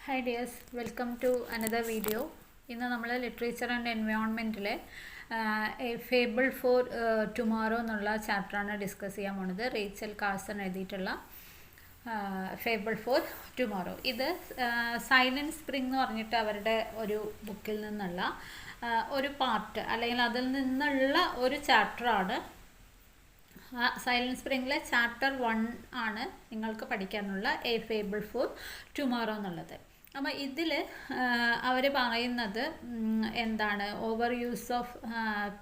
Hi dears, welcome to another video. ഇന്ന് നമ്മൾ literature and എൻവയോൺമെൻറ്റിലെ എ ഫേബിൾ ഫോർ ടുമോറോ എന്നുള്ള ചാപ്റ്ററാണ് ഡിസ്കസ് ചെയ്യാൻ പോണത്. റേച്ചൽ കാഴ്സൺ എഴുതിയിട്ടുള്ള ഫേബിൾ ഫോർ ടുമോറോ. ഇത് സൈലന്റ് സ്പ്രിംഗ് എന്ന് പറഞ്ഞിട്ട് അവരുടെ ഒരു ബുക്കിൽ നിന്നുള്ള ഒരു പാർട്ട് അല്ലെങ്കിൽ അതിൽ നിന്നുള്ള ഒരു ചാപ്റ്ററാണ്. സൈലന്റ് സ്പ്രിംഗിലെ ചാപ്റ്റർ 1 ആണ് നിങ്ങൾക്ക് പഠിക്കാനുള്ള എ ഫേബിൾ ഫോർ ടുമോറോ എന്നുള്ളത്. അപ്പോൾ ഇതിൽ അവർ പറയുന്നത് എന്താണ്, over use of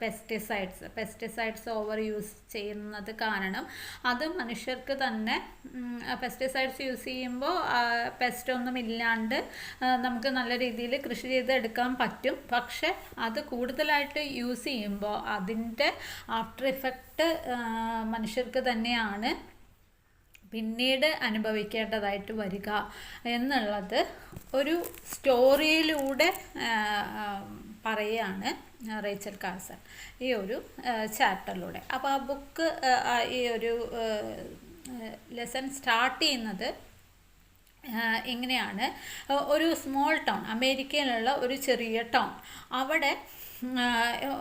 pesticides over use ചെയ്യുന്നത് കാരണം അത് മനുഷ്യർക്ക് തന്നെ പെസ്റ്റിസൈഡ്സ് യൂസ് ചെയ്യുമ്പോൾ പെസ്റ്റ് ഒന്നും ഇല്ലാണ്ട് നമുക്ക് നല്ല രീതിയിൽ കൃഷി ചെയ്തെടുക്കാൻ പറ്റും. പക്ഷെ അത് കൂടുതലായിട്ട് യൂസ് ചെയ്യുമ്പോൾ അതിൻ്റെ ആഫ്റ്റർ ഇഫക്റ്റ് മനുഷ്യർക്ക് തന്നെയാണ് പിന്നീട് അനുഭവിക്കേണ്ടതായിട്ട് വരിക എന്നുള്ളത് ഒരു സ്റ്റോറിയിലൂടെ പറയുകയാണ് റേച്ചൽ കാഴ്സൺ ഈ ഒരു ചാപ്റ്ററിലൂടെ. അപ്പോൾ ആ ബുക്ക് ഈ ഒരു ലെസൺ സ്റ്റാർട്ട് ചെയ്യുന്നത് ഇങ്ങനെയാണ്. ഒരു സ്മോൾ ടൗൺ, അമേരിക്കയിലുള്ള ഒരു ചെറിയ ടൗൺ, അവിടെ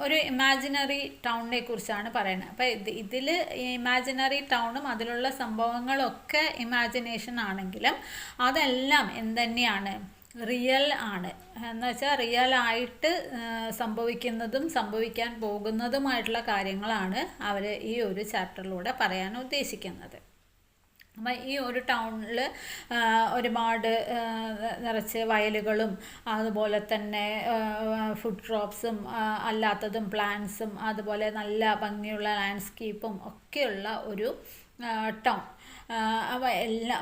ഒരു ഇമാജിനറി ടൗണിനെ കുറിച്ചാണ് പറയുന്നത്. അപ്പോൾ ഇതിൽ ഇമാജിനറി ടൗണും അതിലുള്ള സംഭവങ്ങളൊക്കെ ഇമാജിനേഷൻ ആണെങ്കിലും അതെല്ലാം എന്തുതന്നെയാണ്, റിയൽ ആണ്. എന്ന് വെച്ചാൽ റിയൽ ആയിട്ട് സംഭവിക്കുന്നതും സംഭവിക്കാൻ പോകുന്നതുമായിട്ടുള്ള കാര്യങ്ങളാണ് അവർ ഈ ഒരു ചാപ്റ്ററിലൂടെ പറയാൻ ഉദ്ദേശിക്കുന്നത്. അപ്പം ഈ ഒരു ടൗണിൽ ഒരുപാട് നിറച്ച് വയലുകളും അതുപോലെ തന്നെ ഫുഡ് ക്രോപ്സും അല്ലാത്തതും പ്ലാന്റ്സും അതുപോലെ നല്ല ഭംഗിയുള്ള ലാൻഡ്സ്കേപ്പും ഒക്കെയുള്ള ഒരു ടൗൺ. അപ്പോൾ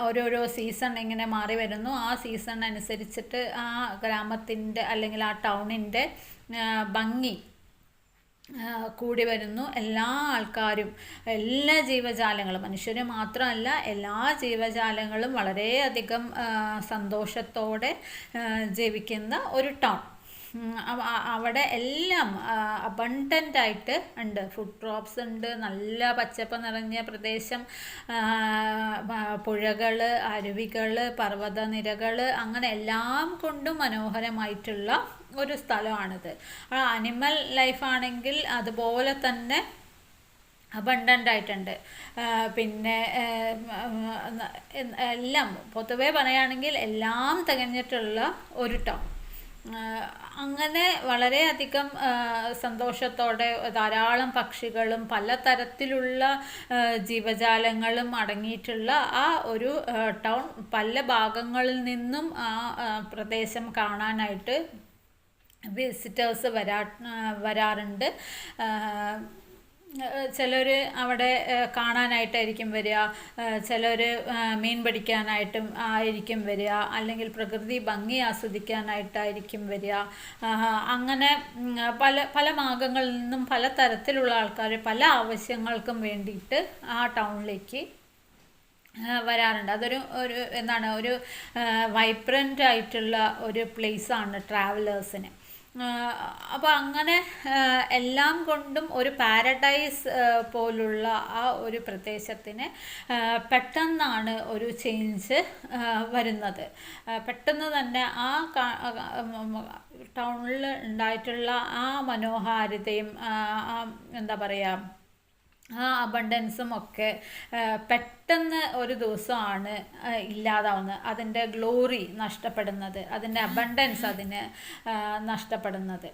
ഓരോരോ സീസൺ ഇങ്ങനെ മാറി വരുന്നു. ആ സീസൺ അനുസരിച്ചിട്ട് ആ ഗ്രാമത്തിൻ്റെ അല്ലെങ്കിൽ ആ ടൗണിൻ്റെ ഭംഗി കൂടി വരുന്നു. എല്ലാ ആൾക്കാരും, എല്ലാ ജീവജാലങ്ങളും, മനുഷ്യർ മാത്രമല്ല എല്ലാ ജീവജാലങ്ങളും വളരെയധികം സന്തോഷത്തോടെ ജീവിക്കുന്ന ഒരു ടൗൺ. അവിടെ എല്ലാം അബണ്ടൻ്റ് ആയിട്ട് ഉണ്ട്. ഫുഡ് ക്രോപ്സ് ഉണ്ട്, നല്ല പച്ചപ്പ് നിറഞ്ഞ പ്രദേശം, പുഴകൾ, അരുവികൾ, പർവ്വതനിരകൾ, അങ്ങനെ എല്ലാം കൊണ്ടും മനോഹരമായിട്ടുള്ള ഒരു സ്ഥലമാണിത്. അനിമൽ ലൈഫാണെങ്കിൽ അതുപോലെ തന്നെ അബണ്ടൻ്റ് ആയിട്ടുണ്ട്. പിന്നെ എല്ലാം പൊതുവെ പറയുകയാണെങ്കിൽ എല്ലാം തികഞ്ഞിട്ടുള്ള ഒരു ടൗൺ. അങ്ങനെ വളരെയധികം സന്തോഷത്തോടെ ധാരാളം പക്ഷികളും പലതരത്തിലുള്ള ജീവജാലങ്ങളും അടങ്ങിയിട്ടുള്ള ആ ഒരു ടൗൺ പല ഭാഗങ്ങളിൽ നിന്നും ആ പ്രദേശം കാണാനായിട്ട് വിസിറ്റേഴ്സ് വരാറുണ്ട്. ചിലർ അവിടെ കാണാനായിട്ടായിരിക്കും വരിക, ചിലർ മീൻ പിടിക്കാനായിട്ടും ആയിരിക്കും വരിക, അല്ലെങ്കിൽ പ്രകൃതി ഭംഗി ആസ്വദിക്കാനായിട്ടായിരിക്കും വരിക. അങ്ങനെ പല പല ഭാഗങ്ങളിൽ നിന്നും പല തരത്തിലുള്ള ആൾക്കാർ പല ആവശ്യങ്ങൾക്കും വേണ്ടിയിട്ട് ആ ടൗണിലേക്ക് വരാറുണ്ട്. അതൊരു എന്താണ്, ഒരു വൈബ്രൻ്റ് ആയിട്ടുള്ള ഒരു പ്ലേസാണ് ട്രാവലേഴ്സിന്. അപ്പോൾ അങ്ങനെ എല്ലാം കൊണ്ടും ഒരു പാരഡൈസ് പോലുള്ള ആ ഒരു പ്രദേശത്തിന് പെട്ടെന്നാണ് ഒരു ചേഞ്ച് വരുന്നത്. പെട്ടെന്ന് തന്നെ ആ ടൗണിൽ ഉണ്ടായിട്ടുള്ള ആ മനോഹാരിതയും എന്താ പറയുക, ആ അബണ്ടൻസും ഒക്കെ പെട്ടെന്ന് ഒരു ദിവസമാണ് ഇല്ലാതാവുന്നത്. അതിൻ്റെ ഗ്ലോറി നഷ്ടപ്പെടുന്നത്, അതിൻ്റെ അബണ്ടൻസ് അതിന് നഷ്ടപ്പെടുന്നത്.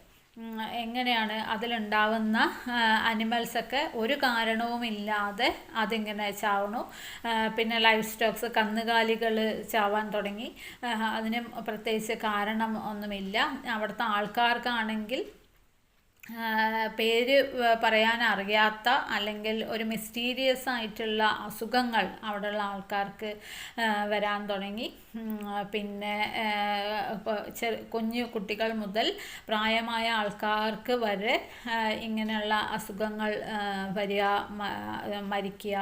എങ്ങനെയാണ് അതിലുണ്ടാവുന്ന അനിമൽസൊക്കെ ഒരു കാരണവുമില്ലാതെ അതിങ്ങനെ ചാവണു. പിന്നെ ലൈഫ് സ്റ്റോക്സ്, കന്നുകാലികൾ ചാവാൻ തുടങ്ങി. അതിന് പ്രത്യേകിച്ച് കാരണം ഒന്നുമില്ല. അവിടുത്തെ ആൾക്കാർക്കാണെങ്കിൽ പേര് പറയാൻ അറിയാത്ത അല്ലെങ്കിൽ ഒരു മിസ്റ്റീരിയസ് ആയിട്ടുള്ള അസുഖങ്ങൾ അവിടെയുള്ള ആൾക്കാർക്ക് വരാൻ തുടങ്ങി. പിന്നെ കുഞ്ഞു കുട്ടികൾ മുതൽ പ്രായമായ ആൾക്കാർക്ക് വരെ ഇങ്ങനെയുള്ള അസുഖങ്ങൾ വരിക, മരിക്കുക.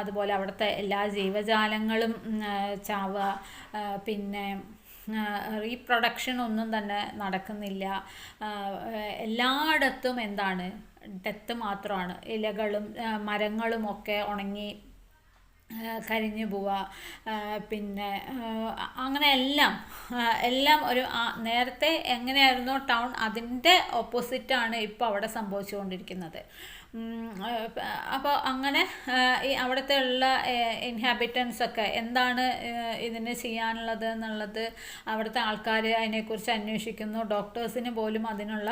അതുപോലെ അവിടുത്തെ എല്ലാ ജീവജാലങ്ങളും ചാവുക. പിന്നെ റീപ്രൊഡക്ഷൻ ഒന്നും തന്നെ നടക്കുന്നില്ല. എല്ലായിടത്തും എന്താണ്, ഡെത്ത് മാത്രമാണ്. ഇലകളും മരങ്ങളും ഒക്കെ ഉണങ്ങി കരിഞ്ഞു പോവുക, പിന്നെ അങ്ങനെ എല്ലാം ഒരു നേരത്തെ എങ്ങനെയായിരുന്നോ ടൗൺ അതിൻ്റെ ഓപ്പോസിറ്റാണ് ഇപ്പോൾ അവിടെ സംഭവിച്ചുകൊണ്ടിരിക്കുന്നത്. അപ്പോൾ അങ്ങനെ ഈ അവിടുത്തെ ഉള്ള ഇൻഹാബിറ്റൻസ് ഒക്കെ എന്താണ് ഇതിന് ചെയ്യാനുള്ളത് എന്നുള്ളത് അവിടുത്തെ ആൾക്കാർ അതിനെക്കുറിച്ച് അന്വേഷിക്കുന്നു. ഡോക്ടേഴ്സിന് പോലും അതിനുള്ള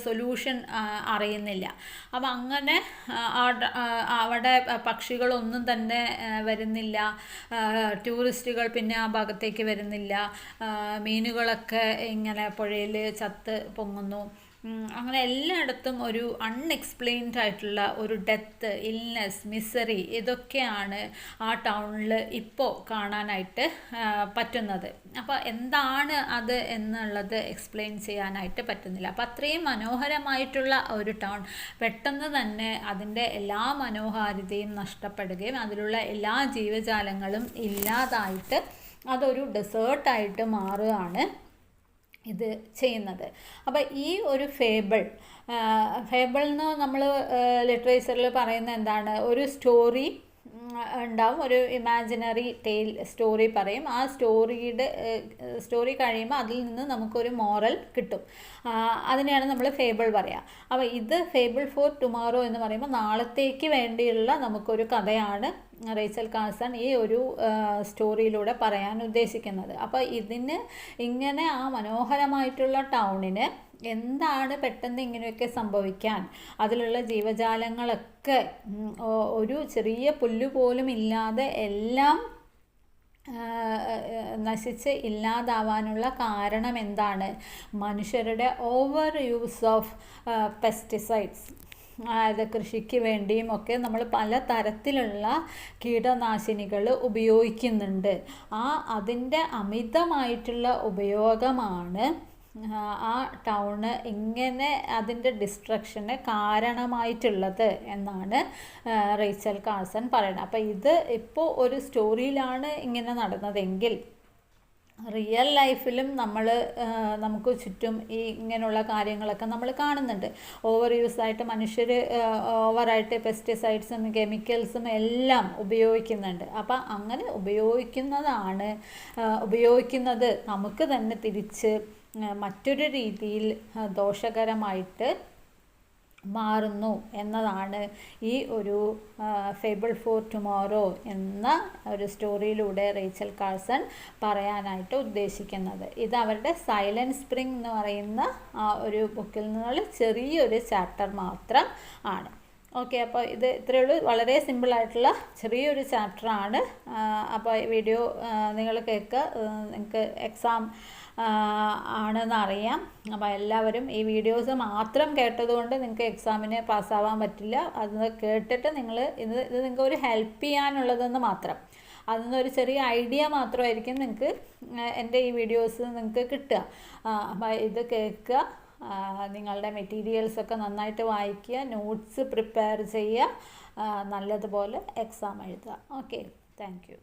സൊല്യൂഷൻ അറിയുന്നില്ല. അപ്പം അങ്ങനെ അവിടെ പക്ഷികളൊന്നും തന്നെ വരുന്നില്ല, ടൂറിസ്റ്റുകൾ പിന്നെ ആ ഭാഗത്തേക്ക് വരുന്നില്ല, മീനുകളൊക്കെ ഇങ്ങനെ പുഴയിൽ ചത്ത് പൊങ്ങുന്നു. അങ്ങനെ എല്ലായിടത്തും ഒരു അൺഎക്സ്പ്ലെയിൻഡ് ആയിട്ടുള്ള ഒരു ഡെത്ത്, ഇൽനെസ്, മിസറി ഇതൊക്കെയാണ് ആ ടൗണിൽ ഇപ്പോൾ കാണാനായിട്ട് പറ്റുന്നത്. അപ്പോൾ എന്താണ് അത് എന്നുള്ളത് എക്സ്പ്ലെയിൻ ചെയ്യാനായിട്ട് പറ്റുന്നില്ല. അപ്പോൾ അത്രയും മനോഹരമായിട്ടുള്ള ഒരു ടൗൺ പെട്ടെന്ന് തന്നെ അതിൻ്റെ എല്ലാ മനോഹാരിതയും നഷ്ടപ്പെടുകയും അതിലുള്ള എല്ലാ ജീവജാലങ്ങളും ഇല്ലാതായിട്ട് അതൊരു ഡെസേർട്ടായിട്ട് മാറുകയാണ് ഇത് ചെയ്യുന്നത്. അപ്പോൾ ഈ ഒരു ഫേബിൾ എന്ന് നമ്മൾ ലിറ്ററേച്ചറിൽ പറയുന്ന എന്താണ്, ഒരു സ്റ്റോറി ഉണ്ടാവും, ഒരു ഇമാജിനറി ടെയിൽ സ്റ്റോറി പറയും. ആ സ്റ്റോറി കഴിയുമ്പോൾ അതിൽ നിന്ന് നമുക്കൊരു മോറൽ കിട്ടും. അതിനെയാണ് നമ്മൾ ഫേബിൾ പറയുക. അപ്പോൾ ഇത് ഫേബിൾ ഫോർ ടുമോറോ എന്ന് പറയുമ്പോൾ നാളത്തേക്ക് വേണ്ടിയുള്ള നമുക്കൊരു കഥയാണ് റേച്ചൽ കാഴ്സൺ ഈ ഒരു സ്റ്റോറിയിലൂടെ പറയാൻ ഉദ്ദേശിക്കുന്നത്. അപ്പോൾ ഇതിന് ഇങ്ങനെ ആ മനോഹരമായിട്ടുള്ള ടൗണിന് എന്താണ് പെട്ടെന്ന് ഇങ്ങനെയൊക്കെ സംഭവിക്കാൻ, അതിലുള്ള ജീവജാലങ്ങളൊക്കെ ഒരു ചെറിയ പുല്ല് പോലും ഇല്ലാതെ എല്ലാം നശിച്ച് ഇല്ലാതാവാനുള്ള കാരണം എന്താണ്? മനുഷ്യരുടെ ഓവർ യൂസ് ഓഫ് പെസ്റ്റിസൈഡ്സ്. അതായത് കൃഷിക്ക് വേണ്ടിയും ഒക്കെ നമ്മൾ പല തരത്തിലുള്ള കീടനാശിനികൾ ഉപയോഗിക്കുന്നുണ്ട്. അതിൻ്റെ അമിതമായിട്ടുള്ള ഉപയോഗമാണ് ആ ടൗണ് ഇങ്ങനെ അതിൻ്റെ ഡിസ്ട്രക്ഷന് കാരണമായിട്ടുള്ളത് എന്നാണ് റേച്ചൽ കാഴ്സൺ പറയുന്നത്. അപ്പോൾ ഇത് ഇപ്പോൾ ഒരു സ്റ്റോറിയിലാണ് ഇങ്ങനെ നടന്നതെങ്കിൽ റിയൽ ലൈഫിലും നമുക്ക് ചുറ്റും ഈ ഇങ്ങനെയുള്ള കാര്യങ്ങളൊക്കെ നമ്മൾ കാണുന്നുണ്ട്. ഓവർ യൂസായിട്ട് മനുഷ്യർ ഓവറായിട്ട് പെസ്റ്റിസൈഡ്സും കെമിക്കൽസും എല്ലാം ഉപയോഗിക്കുന്നുണ്ട്. അപ്പം അങ്ങനെ ഉപയോഗിക്കുന്നത് നമുക്ക് തന്നെ തിരിച്ച് മറ്റൊരു രീതിയിൽ ദോഷകരമായിട്ട് മാറുന്നു എന്നതാണ് ഈ ഒരു ഫേബിൾ ഫോർ ടുമോറോ എന്ന ഒരു സ്റ്റോറിയിലൂടെ റേച്ചൽ കാഴ്സൺ പറയാനായിട്ട് ഉദ്ദേശിക്കുന്നത്. ഇത് അവരുടെ സൈലന്റ് സ്പ്രിംഗ് എന്ന് പറയുന്ന ആ ഒരു ബുക്കിൽ നിന്നുള്ള ചെറിയൊരു ചാപ്റ്റർ മാത്രം ആണ്. ഓക്കെ, അപ്പോൾ ഇത് ഇത്രയേ ഉള്ളൂ. വളരെ സിമ്പിളായിട്ടുള്ള ചെറിയൊരു ചാപ്റ്ററാണ്. അപ്പോൾ ഈ വീഡിയോ നിങ്ങൾ കേൾക്കുക, നിങ്ങൾക്ക് എക്സാം ആണെന്ന് അറിയാം. അപ്പോൾ എല്ലാവരും ഈ വീഡിയോസ് മാത്രം കേട്ടതുകൊണ്ട് നിങ്ങൾക്ക് എക്സാമിന് പാസ്സാവാൻ പറ്റില്ല. അത് കേട്ടിട്ട് ഇത് നിങ്ങൾക്ക് ഒരു ഹെൽപ്പ് ചെയ്യാനുള്ളതെന്ന് മാത്രം. അതിൽ നിന്നൊരു ചെറിയ ഐഡിയ മാത്രമായിരിക്കും നിങ്ങൾക്ക് എൻ്റെ ഈ വീഡിയോസ് നിങ്ങൾക്ക് കിട്ടുക. അപ്പോൾ ഇത് കേൾക്കുക, നിങ്ങളുടെ മെറ്റീരിയൽസൊക്കെ നന്നായിട്ട് വായിക്കുക, നോട്ട്സ് പ്രിപ്പയർ ചെയ്യുക, നല്ലതുപോലെ എക്സാം എഴുതുക. Okay, thank you.